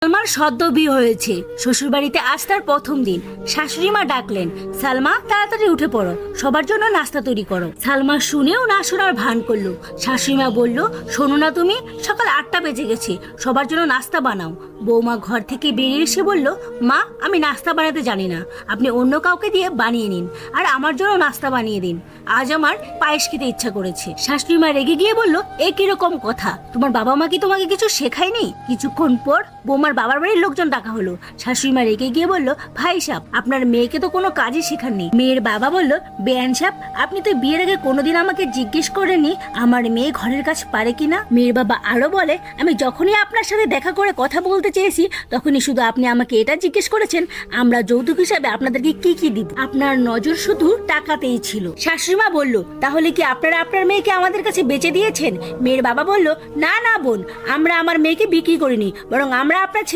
সালমার সদ্য বিয়ে হয়েছে, শ্বশুরবাড়িতে আজ তার প্রথম দিন। শাশুড়ি মা ডাকলেন, সালমা তাড়াতাড়ি উঠে পড়ো, সবার জন্য নাস্তা তৈরি করো। সালমা শুনেও না শোনার ভান করলো। শাশুড়ি মা বলল, শোনো না তুমি, সকাল 8টা বেজে গেছে, সবার জন্য নাস্তা বানাও। বৌমা ঘর থেকে বেরিয়ে এসে বলল, মা আমি নাস্তা বানাতে জানি না, আপনি অন্য কাউকে দিয়ে বানিয়ে নিন, আর আমার জন্য নাস্তা বানিয়ে দিন, আজ আমার পায়েস খেতে ইচ্ছা করেছে। শাশুড়ি মা রেগে গিয়ে বলল, এ কিরকম কথা, তোমার বাবা মা কি তোমাকে কিছু শেখায়নি? কিছুক্ষণ পর বৌমার বাবার বাড়ির লোকজন ডাকা হলো। শাশুড়ি মা রেগে গিয়ে বলল, ভাই সাহেব আপনার মেয়েকে তো কোনো কাজই শেখাননি। মেয়ের বাবা বলল, বেয়ান সাহেব আপনি তো বিয়ের আগে কোনোদিন আমাকে জিজ্ঞেস করেননি আমার মেয়ে ঘরের কাজ পারে কিনা। মেয়ের বাবা আরো বলে, আমি যখনই আপনার সাথে দেখা করে কথা বলতে চেয়েছি তখনই শুধু আপনি আমাকে এটা জিজ্ঞেস করেছেন আমরা যৌতুক হিসাবে আপনাদেরকে কি কি দিব, আপনার নজর শুধু টাকাতেই ছিল। শাশুড়ি মা বলল, তাহলে কি আপনারা আপনার মেয়েকে আমাদের কাছে বেচে দিয়েছেন? মেয়ের বাবা বলল, না না বোন, আমরা আমার মেয়েকে বিক্রি করিনি, বরং আমরা আপনার